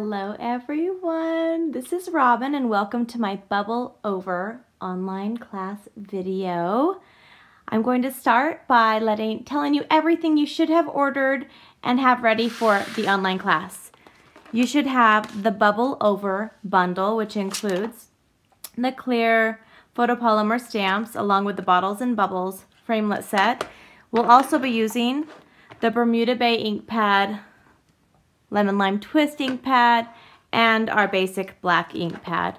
Hello everyone, this is Robyn and welcome to my Bubble Over online class video. I'm going to start by telling you everything you should have ordered and have ready for the online class. You should have the Bubble Over bundle, which includes the clear photopolymer stamps along with the bottles and bubbles framelit set. We'll also be using the Bermuda Bay ink pad, lemon lime twist ink pad, and our basic black ink pad.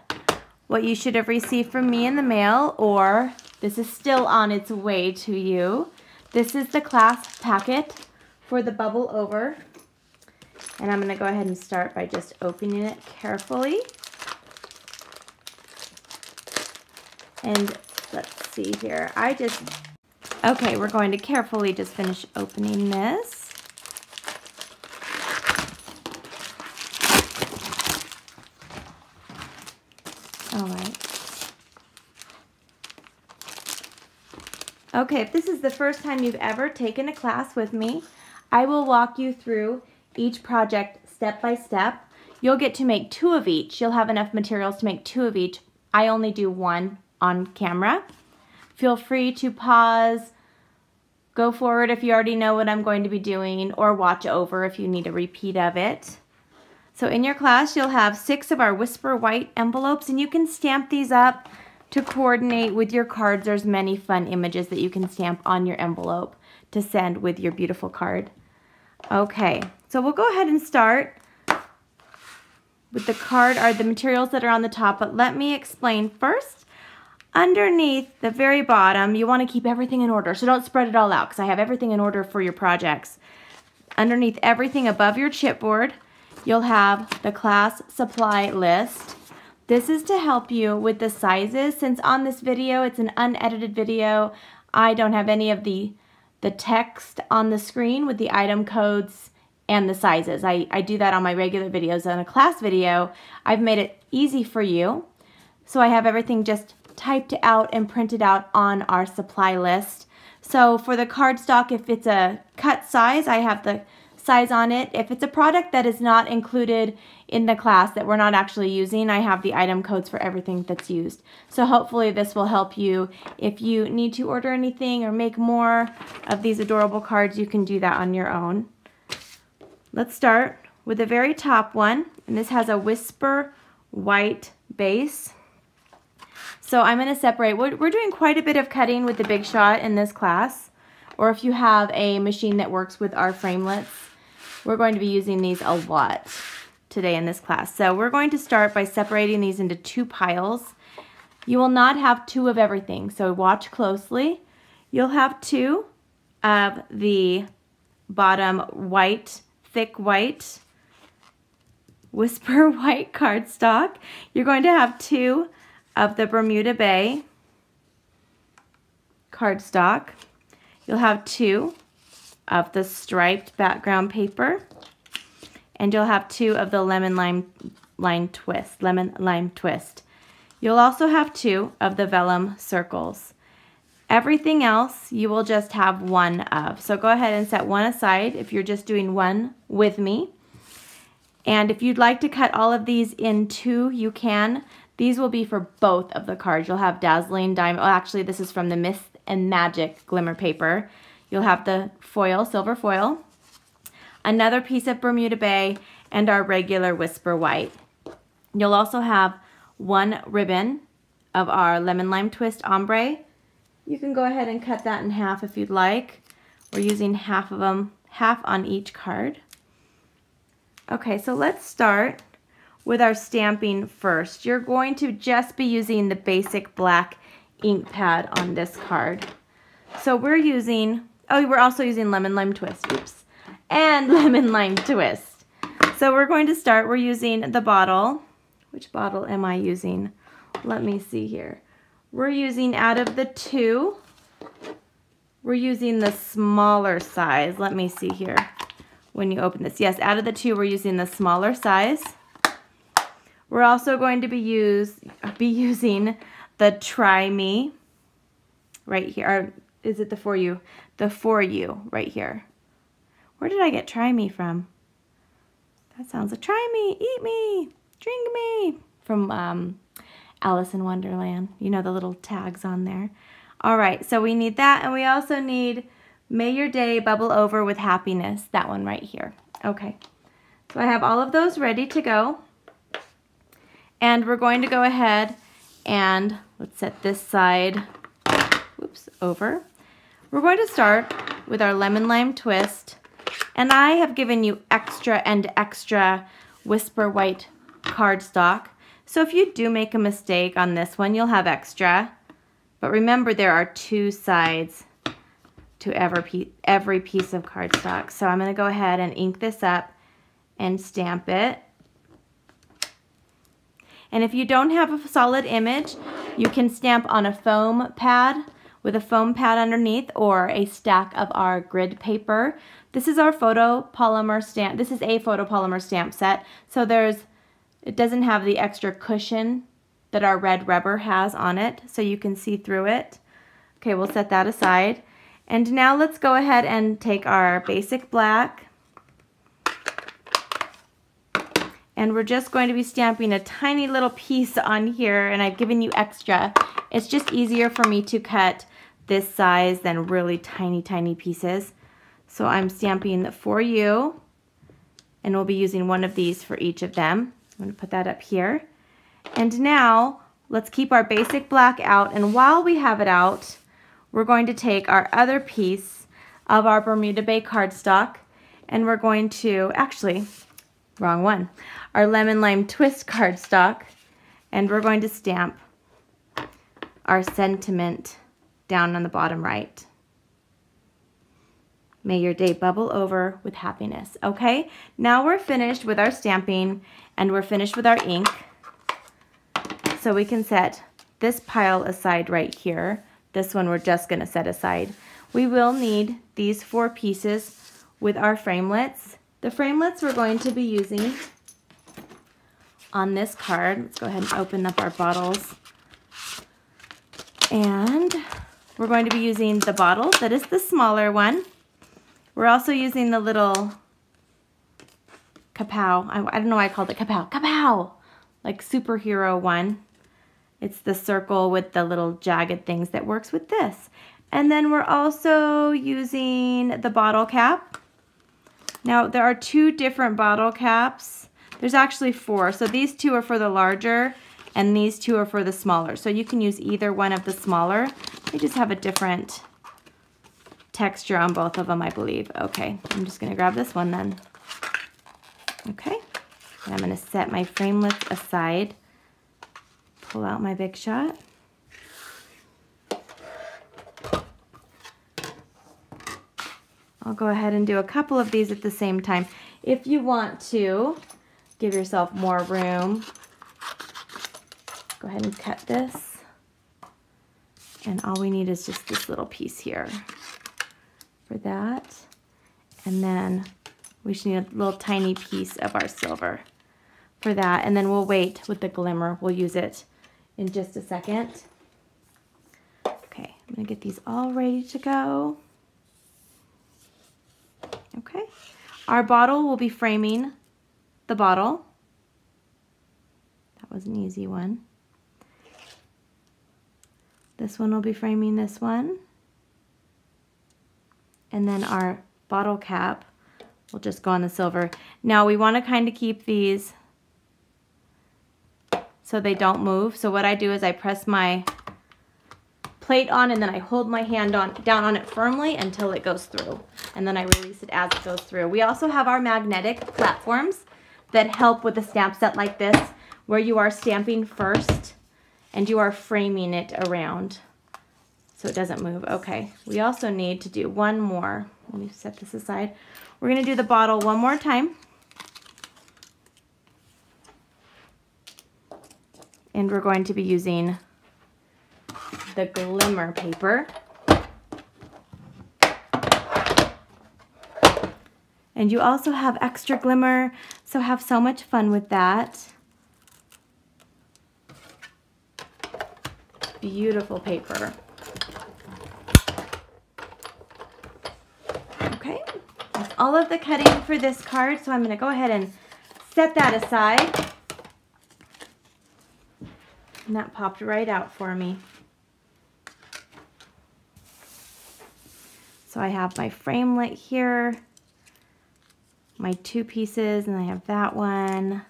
What you should have received from me in the mail, or this is still on its way to you. This is the class packet for the Bubble Over. And I'm going to go ahead and start by just opening it carefully. And let's see here. Okay, we're going to carefully just finish opening this. All right. Okay, if this is the first time you've ever taken a class with me, I will walk you through each project step by step. You'll get to make 2 of each. You'll have enough materials to make 2 of each. I only do 1 on camera. Feel free to pause, go forward if you already know what I'm going to be doing, or watch over if you need a repeat of it. So in your class, you'll have 6 of our Whisper White envelopes, and you can stamp these up to coordinate with your cards. There's many fun images that you can stamp on your envelope to send with your beautiful card. Okay, so we'll go ahead and start with the card, or the materials that are on the top, but let me explain first. Underneath the very bottom, you want to keep everything in order, so don't spread it all out because I have everything in order for your projects. Underneath everything above your chipboard, you'll have the class supply list. This is to help you with the sizes. Since on this video, it's an unedited video, I don't have any of the text on the screen with the item codes and the sizes. I do that on my regular videos. On a class video, I've made it easy for you. So I have everything just typed out and printed out on our supply list. So for the cardstock, if it's a cut size, I have the size on it. If it's a product that is not included in the class that we're not actually using, I have the item codes for everything that's used. So hopefully this will help you. If you need to order anything or make more of these adorable cards, you can do that on your own. Let's start with the very top one, and this has a Whisper White base. So I'm going to separate. We're doing quite a bit of cutting with the Big Shot in this class, or if you have a machine that works with our framelits, we're going to be using these a lot today in this class. So we're going to start by separating these into 2 piles. You will not have 2 of everything, so watch closely. You'll have 2 of the bottom white, thick white, Whisper White cardstock. You're going to have 2 of the Bermuda Bay cardstock. You'll have 2 of the striped background paper, and you'll have 2 of the lemon lime twist. You'll also have 2 of the vellum circles. Everything else you will just have 1 of. So go ahead and set 1 aside if you're just doing 1 with me. And if you'd like to cut all of these in 2, you can. These will be for both of the cards. You'll have Dazzling Diamond. Oh, actually, this is from the Myth and Magic glimmer paper. You'll have the foil, silver foil, another piece of Bermuda Bay, and our regular Whisper White. You'll also have 1 ribbon of our lemon lime twist ombre. You can go ahead and cut that in half if you'd like. We're using half of them, half on each card. Okay, so let's start with our stamping first. You're going to just be using the basic black ink pad on this card. So we're also using lemon lime twist, oops, and lemon lime twist. So we're going to start, we're using the bottle. Which bottle am I using? Let me see here. We're using, out of the 2, we're using the smaller size. Let me see here when you open this. Yes, out of the 2, we're using the smaller size. We're also going to be using the Try Me right here. Or is it the For You? The For You right here. Where did I get Try Me from? That sounds like try me, eat me, drink me from Alice in Wonderland. You know, the little tags on there. All right, so we need that, and we also need May Your Day Bubble Over with Happiness, that one right here. Okay, so I have all of those ready to go. And we're going to go ahead and let's set this side, whoops, over. We're going to start with our lemon lime twist. And I have given you extra and extra Whisper White cardstock. So if you do make a mistake on this one, you'll have extra. But remember, there are 2 sides to every piece of cardstock. So I'm going to go ahead and ink this up and stamp it. And if you don't have a solid image, you can stamp on a foam pad with a foam pad underneath or a stack of our grid paper. This is our photopolymer stamp. This is a photopolymer stamp set. So it doesn't have the extra cushion that our red rubber has on it, so you can see through it. Okay, we'll set that aside. And now let's go ahead and take our basic black, and we're just going to be stamping a tiny little piece on here, and I've given you extra. It's just easier for me to cut this size than really tiny, tiny pieces. So I'm stamping for you, and we'll be using one of these for each of them. I'm going to put that up here. And now let's keep our basic black out, and while we have it out, we're going to take our other piece of our Bermuda Bay cardstock, and we're going to, actually, wrong one, our lemon lime twist cardstock, and we're going to stamp our sentiment down on the bottom right. May your day bubble over with happiness. Okay, now we're finished with our stamping and we're finished with our ink. So we can set this pile aside right here. This one we're just going to set aside. We will need these 4 pieces with our framelits. The framelits we're going to be using on this card. Let's go ahead and open up our bottles. And we're going to be using the bottle that is the smaller one. We're also using the little kapow. I don't know why I called it kapow. Kapow! Like superhero one. It's the circle with the little jagged things that works with this. And then we're also using the bottle cap. Now there are 2 different bottle caps. There's actually 4. So these 2 are for the larger and these 2 are for the smaller. So you can use either one of the smaller. They just have a different texture on both of them, I believe. Okay, I'm just going to grab this one then. Okay, and I'm going to set my framelits aside. Pull out my Big Shot. I'll go ahead and do a couple of these at the same time. If you want to give yourself more room, go ahead and cut this. And all we need is just this little piece here for that. And then we should need a little tiny piece of our silver for that. And then we'll wait with the glimmer. We'll use it in just a second. Okay, I'm going to get these all ready to go. Okay, our bottle will be framing the bottle. That was an easy one. This one will be framing this one. And then our bottle cap will just go on the silver. Now we want to kind of keep these so they don't move. So what I do is I press my plate on and then I hold my hand down on it firmly until it goes through. And then I release it as it goes through. We also have our magnetic platforms that help with a stamp set like this, where you are stamping first and you are framing it around so it doesn't move. Okay, we also need to do one more. Let me set this aside. We're going to do the bottle one more time. And we're going to be using the glimmer paper. And you also have extra glimmer, so have so much fun with that. Beautiful paper. Okay, that's all of the cutting for this card, so I'm going to go ahead and set that aside. And that popped right out for me. So I have my framelit here, my 2 pieces, and I have that one.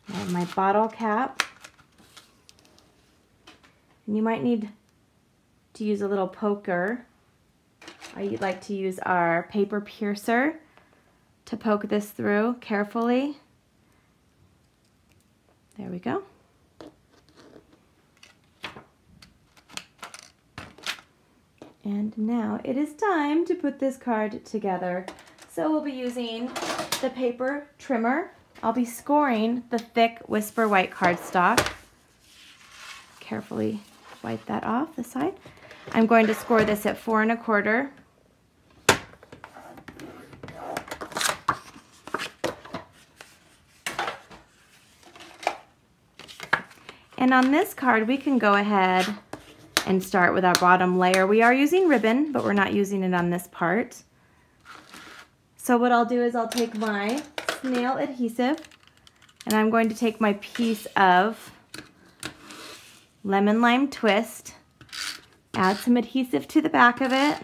I have my bottle cap. And you might need to use a little poker. I like to use our paper piercer to poke this through carefully. There we go. And now it is time to put this card together. So we'll be using the paper trimmer. I'll be scoring the thick Whisper White cardstock. Carefully wipe that off the side. I'm going to score this at 4 1/4. And on this card, we can go ahead and start with our bottom layer. We are using ribbon, but we're not using it on this part. So what I'll do is I'll take my snail adhesive, and I'm going to take my piece of lemon lime twist, add some adhesive to the back of it,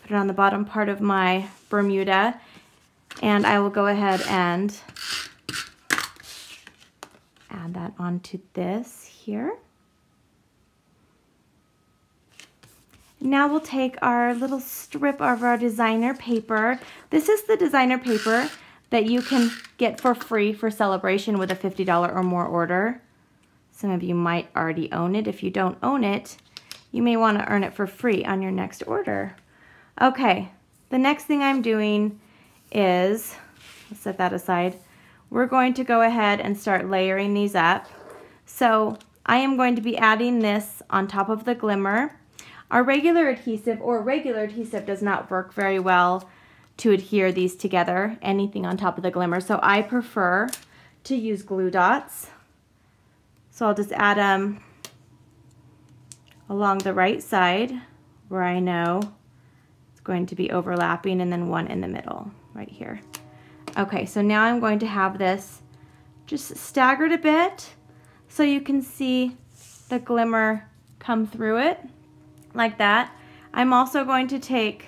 put it on the bottom part of my Bermuda, and I will go ahead and add that onto this here. Now we'll take our little strip of our designer paper. This is the designer paper that you can get for free for celebration with a $50 or more order. Some of you might already own it. If you don't own it, you may want to earn it for free on your next order. Okay, the next thing I'm doing is, let's set that aside, we're going to go ahead and start layering these up. So I am going to be adding this on top of the glimmer. Our regular adhesive does not work very well to adhere these together, anything on top of the glimmer. So I prefer to use glue dots. So I'll just add them along the right side where I know it's going to be overlapping, and then one in the middle right here. Okay, so now I'm going to have this just staggered a bit so you can see the glimmer come through it like that. I'm also going to take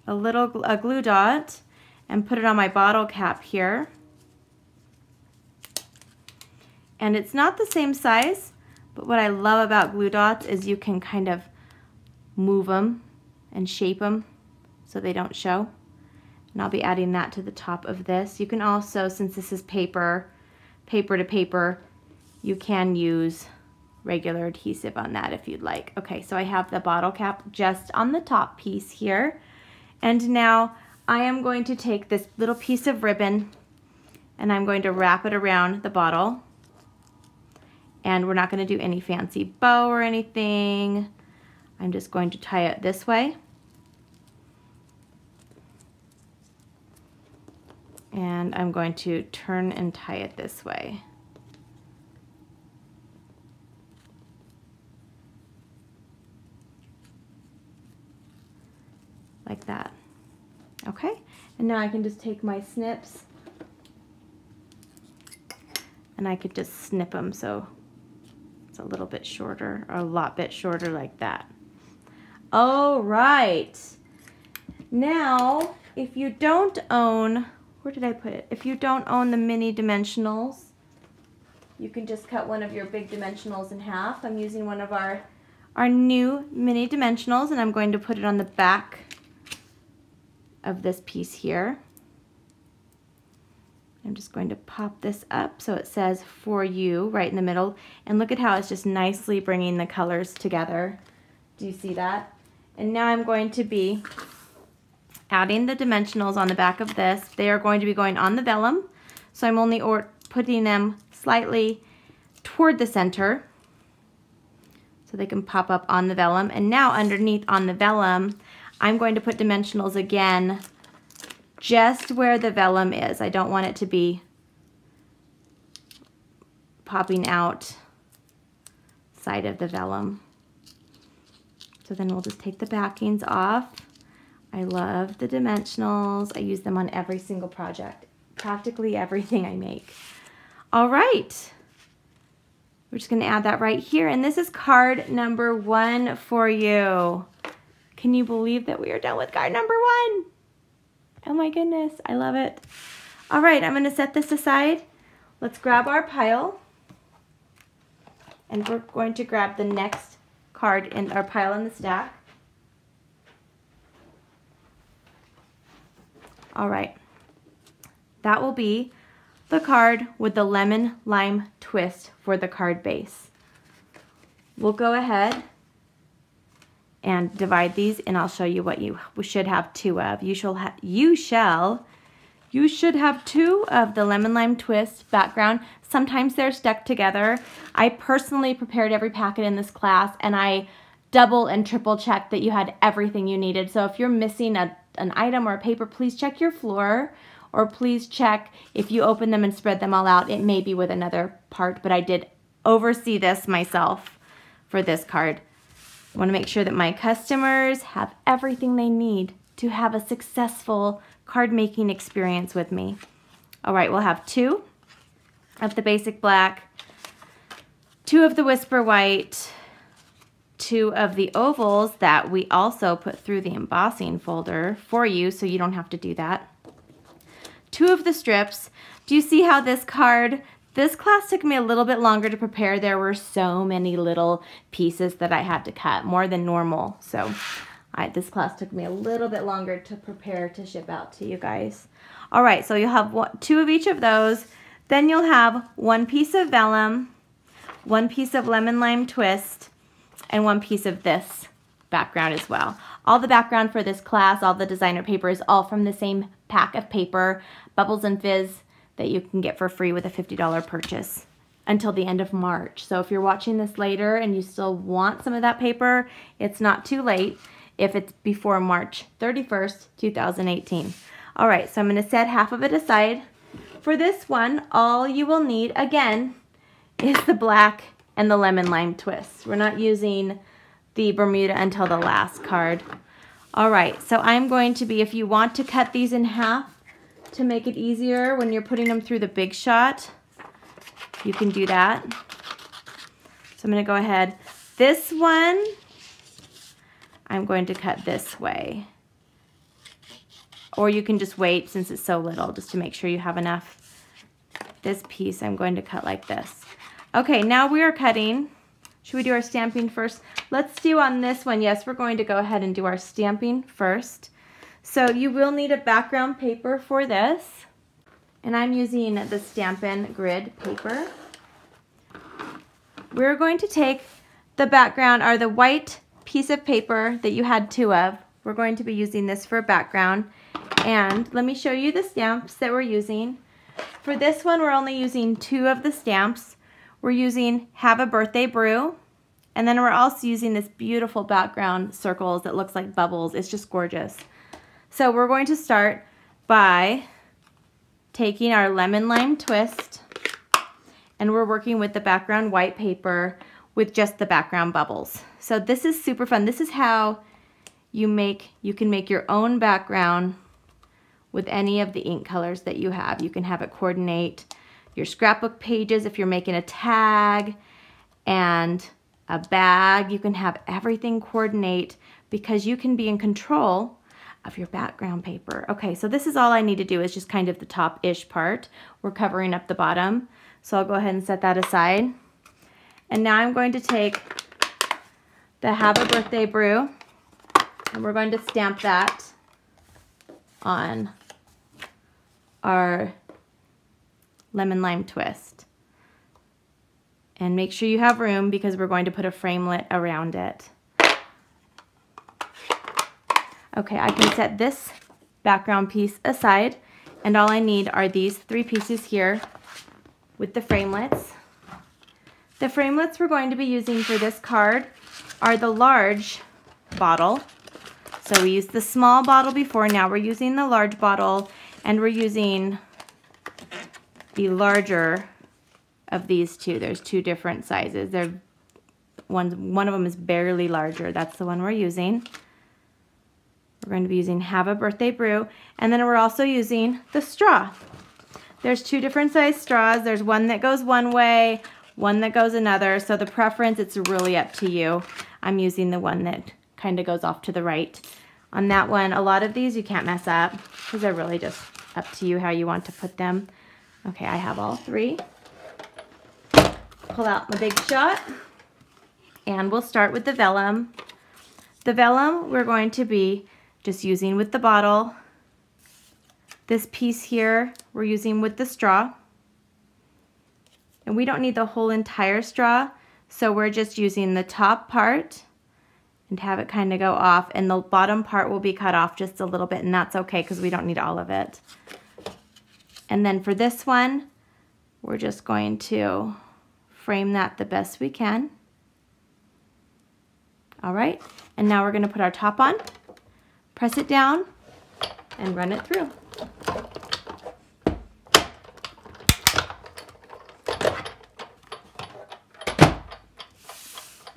a glue dot and put it on my bottle cap here. And it's not the same size, but what I love about glue dots is you can kind of move them and shape them so they don't show. And I'll be adding that to the top of this. You can also, since this is paper to paper, you can use regular adhesive on that if you'd like. Okay, so I have the bottle cap just on the top piece here. And now I am going to take this little piece of ribbon and I'm going to wrap it around the bottle. And we're not going to do any fancy bow or anything. I'm just going to tie it this way. And I'm going to turn and tie it this way. Like that. Okay, and now I can just take my snips and I could just snip them so it's a little bit shorter, or a lot bit shorter, like that. All right. Now, if you don't own, where did I put it? If you don't own the mini dimensionals, you can just cut one of your big dimensionals in half. I'm using one of our new mini dimensionals, and I'm going to put it on the back of this piece here. I'm just going to pop this up so it says "for you" right in the middle, and look at how it's just nicely bringing the colors together. Do you see that? And now I'm going to be adding the dimensionals on the back of this. They are going to be going on the vellum, so I'm only putting them slightly toward the center so they can pop up on the vellum. And now underneath on the vellum, I'm going to put dimensionals again just where the vellum is. I don't want it to be popping out side of the vellum. So then we'll just take the backings off. I love the dimensionals. I use them on every single project, practically everything I make. All right. We're just going to add that right here. And this is card number 1 for you. Can you believe that we are done with card number 1? Oh my goodness, I love it. All right, I'm going to set this aside. Let's grab our pile. And we're going to grab the next card in our pile in the stack. All right. That will be the card with the lemon lime twist for the card base. We'll go ahead and divide these, and I'll show you what you should have 2 of. You should have 2 of the lemon lime twist background. Sometimes they're stuck together. I personally prepared every packet in this class, and I double and triple checked that you had everything you needed. So if you're missing an item or a paper, please check your floor, or please check if you open them and spread them all out. It may be with another part, but I did oversee this myself for this card. I want to make sure that my customers have everything they need to have a successful card making experience with me. All right, we'll have 2 of the basic black, 2 of the whisper white, 2 of the ovals that we also put through the embossing folder for you, so you don't have to do that. 2 of the strips. Do you see how this card, this class took me a little bit longer to prepare. There were so many little pieces that I had to cut, more than normal. So this class took me a little bit longer to prepare to ship out to you guys. All right, so you'll have 2 of each of those. Then you'll have 1 piece of vellum, 1 piece of lemon lime twist, and 1 piece of this background as well. All the background for this class, all the designer paper is all from the same pack of paper, Bubbles and Fizz, that you can get for free with a $50 purchase until the end of March. So if you're watching this later and you still want some of that paper, it's not too late if it's before March 31st, 2018. All right, so I'm going to set half of it aside. For this one, all you will need, again, is the black and the lemon lime twist. We're not using the Bermuda until the last card. All right, so I'm going to be, if you want to cut these in half to make it easier when you're putting them through the Big Shot, you can do that. So I'm going to go ahead. This one, I'm going to cut this way. Or you can just wait since it's so little, just to make sure you have enough. This piece I'm going to cut like this. Okay, now we are cutting. Should we do our stamping first? Let's do on this one, yes, we're going to go ahead and do our stamping first. So you will need a background paper for this. And I'm using the Stampin' Grid paper. We're going to take the background, or the white piece of paper that you had 2 of. We're going to be using this for a background. And let me show you the stamps that we're using. For this one, we're only using 2 of the stamps. We're using Have a Birthday Brew, and then we're also using this beautiful background circles that looks like bubbles. It's just gorgeous. So we're going to start by taking our lemon lime twist, and we're working with the background white paper with just the background bubbles. So this is super fun. This is how you can make your own background with any of the ink colors that you have. You can have it coordinate your scrapbook pages if you're making a tag and a bag. You can have everything coordinate because you can be in control of your background paper. Okay, so this is all I need to do is just kind of the top-ish part. We're covering up the bottom. So I'll go ahead and set that aside. And now I'm going to take the Have a Birthday Brew, and we're going to stamp that on our lemon lime twist. And make sure you have room because we're going to put a framelit around it. Okay, I can set this background piece aside, and all I need are these 3 pieces here with the framelits. The framelits we're going to be using for this card are the large bottle. So we used the small bottle before, now we're using the large bottle, and we're using the larger of these 2. There's 2 different sizes. They're one of them is barely larger. That's the one we're using. We're going to be using Have a Birthday Brew. And then we're also using the straw. There's 2 different size straws. There's one that goes one way, one that goes another. So the preference, it's really up to you. I'm using the one that kind of goes off to the right. On that one, a lot of these you can't mess up because they're really just up to you how you want to put them. Okay, I have all 3. Pull out my big shot. And we'll start with the vellum. The vellum we're going to be just using with the bottle. This piece here we're using with the straw. And we don't need the whole entire straw, so we're just using the top part and have it kind of go off, and the bottom part will be cut off just a little bit, and that's okay because we don't need all of it. And then for this one, we're just going to frame that the best we can. All right, and now we're going to put our top on, press it down, and run it through.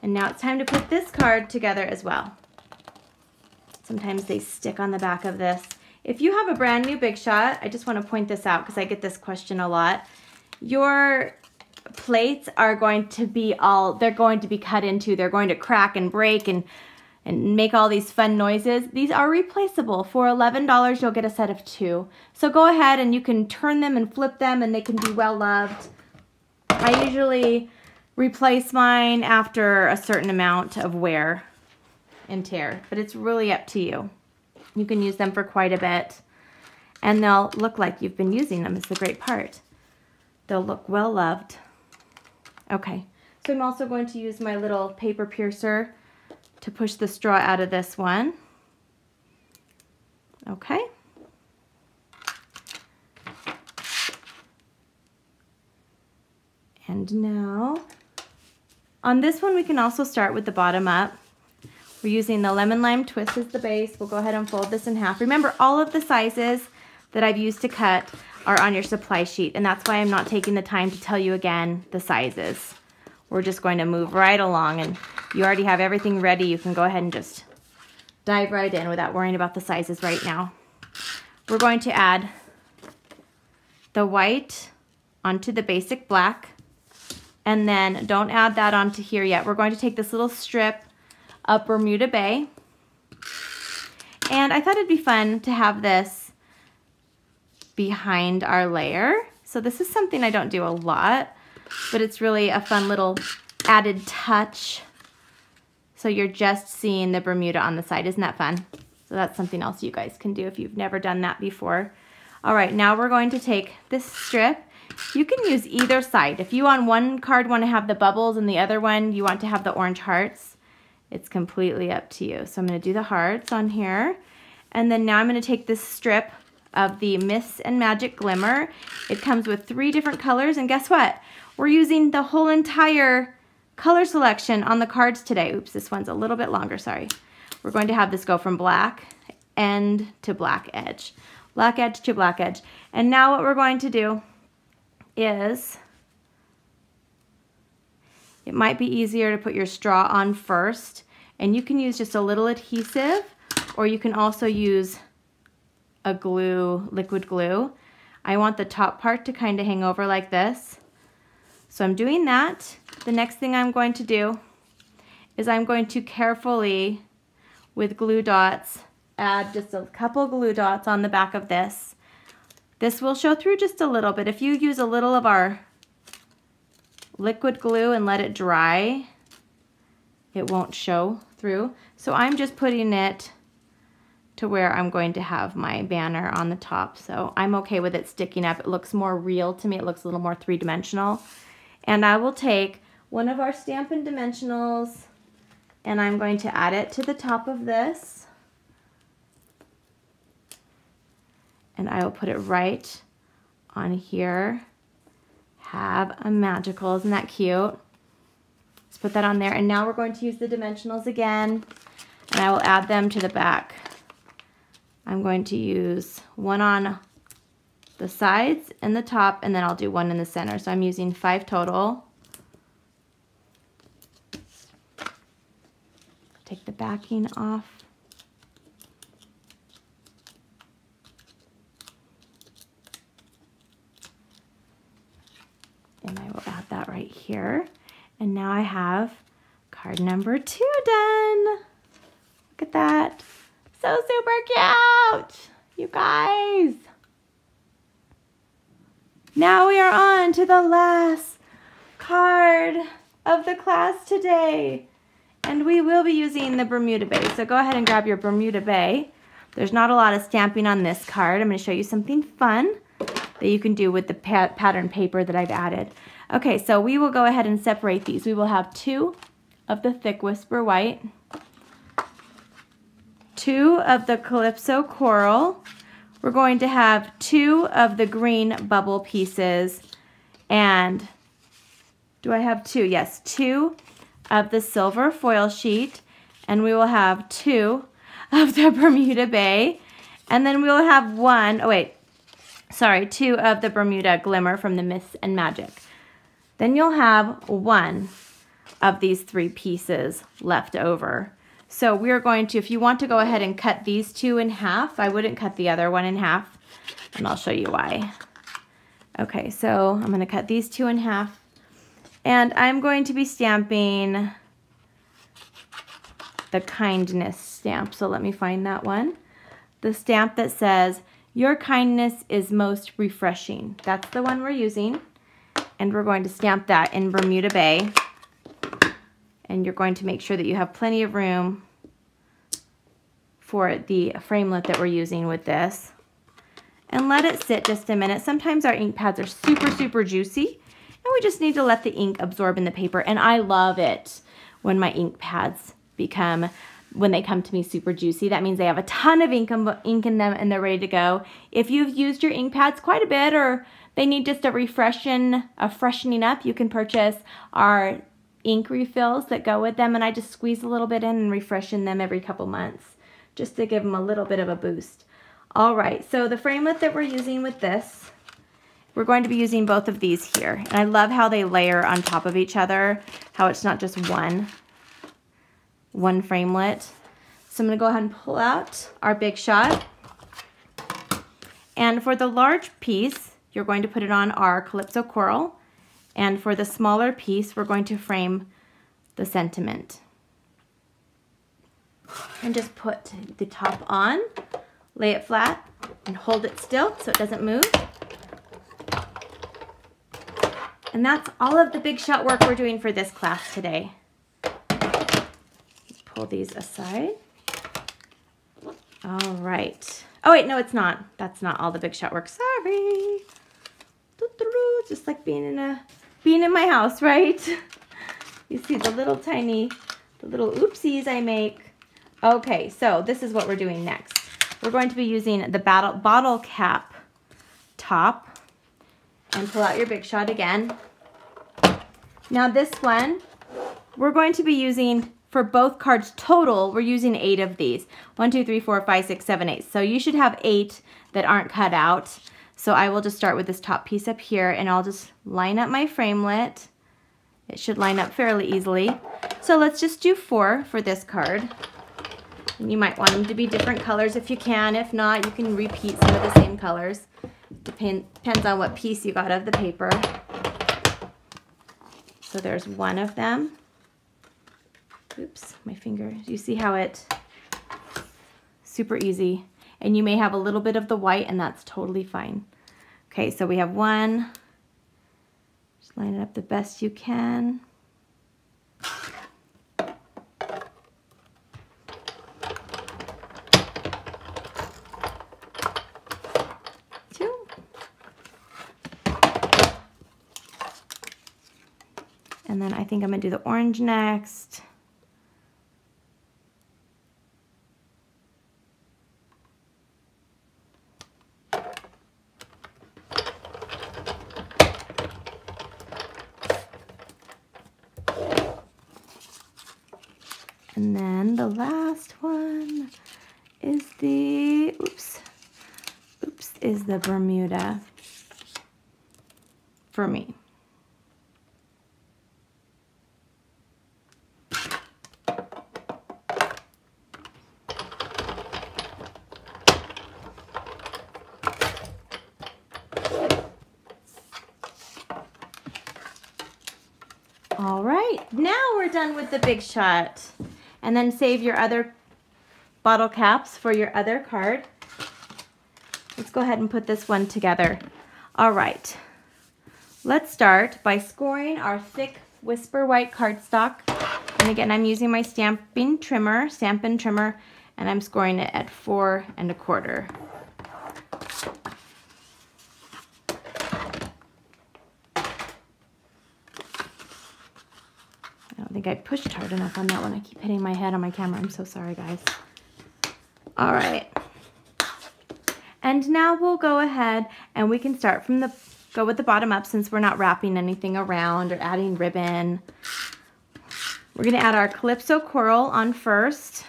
And now it's time to put this card together as well. Sometimes they stick on the back of this. If you have a brand new Big Shot, I just want to point this out because I get this question a lot. Your plates are going to be they're going to be cut into, they're going to crack and break and make all these fun noises. These are replaceable. For $11, you'll get a set of 2. So go ahead and you can turn them and flip them and they can be well loved. I usually replace mine after a certain amount of wear and tear, but it's really up to you. You can use them for quite a bit and they'll look like you've been using them. It's the great part. They'll look well loved. Okay, so I'm also going to use my little paper piercer to push the straw out of this one. Okay. And now, on this one we can also start with the bottom up. We're using the lemon lime twist as the base. We'll go ahead and fold this in half. Remember, all of the sizes that I've used to cut are on your supply sheet, and that's why I'm not taking the time to tell you again the sizes. We're just going to move right along, and you already have everything ready. You can go ahead and just dive right in without worrying about the sizes right now. We're going to add the white onto the basic black, and then don't add that onto here yet. We're going to take this little strip of Bermuda Bay, and I thought it'd be fun to have this behind our layer. So this is something I don't do a lot, but it's really a fun little added touch. So you're just seeing the Bermuda on the side. Isn't that fun? So that's something else you guys can do if you've never done that before. All right, now we're going to take this strip. You can use either side. If you on one card want to have the bubbles and the other one you want to have the orange hearts, it's completely up to you. So I'm going to do the hearts on here. And then now I'm going to take this strip of the Mists and Magic Glimmer. It comes with 3 different colors, and guess what? We're using the whole entire color selection on the cards today. Oops, this one's a little bit longer, sorry. We're going to have this go from black end to black edge. Black edge to black edge. And now what we're going to do is, it might be easier to put your straw on first, and you can use just a little adhesive, or you can also use a glue, liquid glue. I want the top part to kind of hang over like this. So I'm doing that. The next thing I'm going to do is I'm going to carefully, with glue dots, add just a couple glue dots on the back of this. This will show through just a little bit. If you use a little of our liquid glue and let it dry, it won't show through. So I'm just putting it to where I'm going to have my banner on the top. So I'm okay with it sticking up. It looks more real to me. It looks a little more three-dimensional. And I will take one of our Stampin' Dimensionals and I'm going to add it to the top of this. And I will put it right on here. Have a magical, isn't that cute? Let's put that on there. And now we're going to use the dimensionals again, and I will add them to the back. I'm going to use one on the sides and the top, and then I'll do one in the center. So I'm using 5 total. take the backing off. And I will add that right here. And now I have card number 2 done. Look at that. So super cute, you guys. Now we are on to the last card of the class today. And we will be using the Bermuda Bay. So go ahead and grab your Bermuda Bay. There's not a lot of stamping on this card. I'm going to show you something fun that you can do with the pattern paper that I've added. Okay, so we will go ahead and separate these. We will have 2 of the thick Whisper White, 2 of the Calypso Coral. We're going to have 2 of the green bubble pieces, and do I have 2? Yes, 2 of the silver foil sheet, and we will have 2 of the Bermuda Bay, and then we will have 2 of the Bermuda Glimmer from the Myths and Magic. Then you'll have 1 of these 3 pieces left over. So we're going to, if you want to go ahead and cut these 2 in half, I wouldn't cut the other one in half, and I'll show you why. Okay, so I'm going to cut these 2 in half, and I'm going to be stamping the kindness stamp. So let me find that one. The stamp that says, "Your kindness is most refreshing." That's the one we're using, and we're going to stamp that in Bermuda Bay. And you're going to make sure that you have plenty of room for the framelit that we're using with this. And let it sit just a minute. Sometimes our ink pads are super, super juicy, and we just need to let the ink absorb in the paper. And I love it when my ink pads when they come to me super juicy. That means they have a ton of ink in them and they're ready to go. If you've used your ink pads quite a bit, or they need just a freshening up, you can purchase our ink refills that go with them, and I just squeeze a little bit in and refreshen them every couple months just to give them a little bit of a boost. All right, so the framelit that we're using with this, we're going to be using both of these here, and I love how they layer on top of each other, how it's not just one framelit. So I'm going to go ahead and pull out our Big Shot, and for the large piece you're going to put it on our Calypso Coral. And for the smaller piece, we're going to frame the sentiment. And just put the top on, lay it flat, and hold it still so it doesn't move. And that's all of the Big Shot work we're doing for this class today. Let's pull these aside. All right. Oh wait, no it's not. That's not all the Big Shot work, sorry. It's just like being in my house, right? You see the little oopsies I make. Okay, so this is what we're doing next. We're going to be using the bottle cap top, and pull out your Big Shot again. Now this one, we're going to be using, for both cards total, we're using 8 of these. 1, 2, 3, 4, 5, 6, 7, 8. So you should have 8 that aren't cut out. So I will just start with this top piece up here, and I'll just line up my framelit. It should line up fairly easily. So let's just do 4 for this card. And you might want them to be different colors if you can. If not, you can repeat some of the same colors. Depends on what piece you got of the paper. So there's 1 of them. Oops, my finger. You see how super easy. And you may have a little bit of the white, and that's totally fine. Okay, so we have 1. Just line it up the best you can. 2. And then I think I'm gonna do the orange next. And then the last one is the, is the Bermuda for me. All right, now we're done with the Big Shot. And then save your other bottle caps for your other card. Let's go ahead and put this one together. All right, let's start by scoring our thick Whisper White cardstock. And again, I'm using my Stampin' Trimmer, and I'm scoring it at 4 1/4. I think I pushed hard enough on that one. I keep hitting my head on my camera. I'm so sorry, guys. All right. And now we'll go ahead and we can start from go with the bottom up since we're not wrapping anything around or adding ribbon. We're going to add our Calypso Coral on first.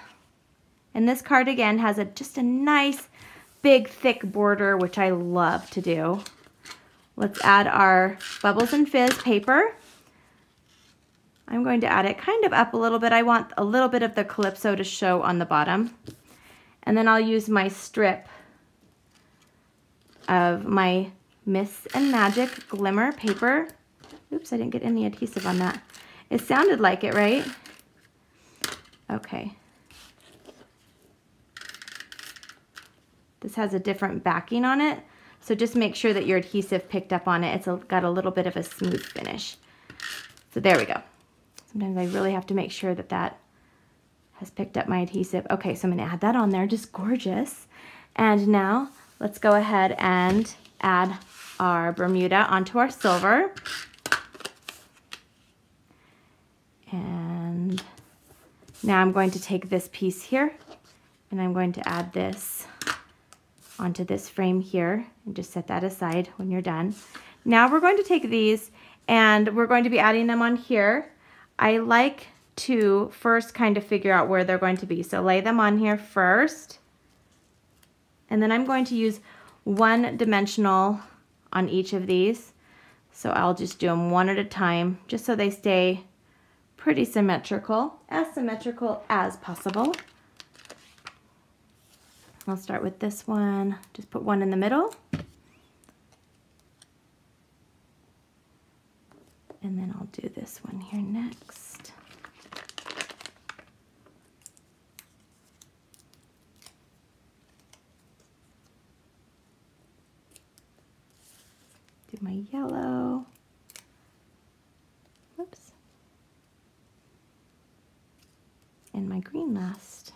And this card again has just a nice big thick border, which I love to do. Let's add our Bubbles and Fizz paper. I'm going to add it kind of up a little bit. I want a little bit of the Calypso to show on the bottom. And then I'll use my strip of my Miss and Magic Glimmer paper. Oops, I didn't get any adhesive on that. It sounded like it, right? Okay. This has a different backing on it, so just make sure that your adhesive picked up on it. It's got a little bit of a smooth finish. So there we go. Sometimes I really have to make sure that that has picked up my adhesive. Okay, so I'm gonna add that on there, just gorgeous. And now let's go ahead and add our Bermuda onto our silver. And now I'm going to take this piece here and I'm going to add this onto this frame here and just set that aside when you're done. Now we're going to take these and we're going to be adding them on here. I like to first kind of figure out where they're going to be. So lay them on here first. And then I'm going to use 1 dimensional on each of these. So I'll just do them one at a time just so they stay pretty symmetrical as possible. I'll start with this one. Just put one in the middle. And then I'll do this one here next. Do my yellow. Whoops. And my green last.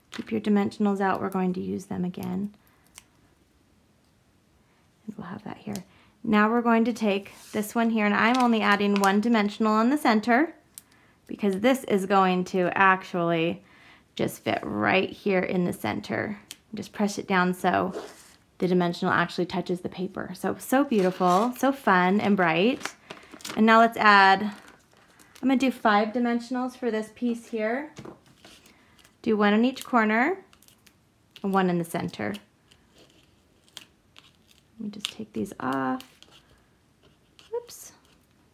Keep your dimensionals out. We're going to use them again. And we'll have that here. Now we're going to take this one here, and I'm only adding 1 dimensional on the center because this is going to actually just fit right here in the center. Just press it down so the dimensional actually touches the paper. So beautiful, so fun and bright. And now let's add, I'm gonna do 5 dimensionals for this piece here. Do 1 in each corner and 1 in the center. Let me just take these off. Whoops,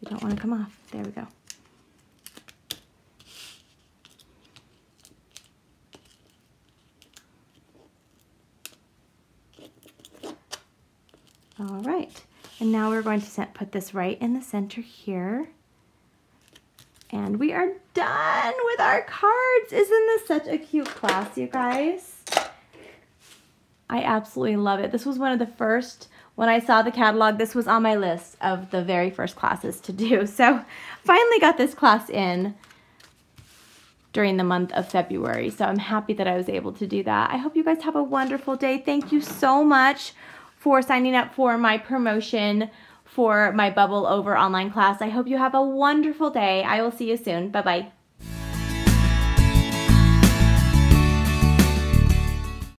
they don't want to come off. There we go. All right, and now we're going to put this right in the center here. And we are done with our cards. Isn't this such a cute class, you guys? I absolutely love it. This was one of the first, when I saw the catalog, this was on my list of the very first classes to do. So finally got this class in during the month of February. So I'm happy that I was able to do that. I hope you guys have a wonderful day. Thank you so much for signing up for my promotion for my Bubble Over online class. I hope you have a wonderful day. I will see you soon. Bye-bye.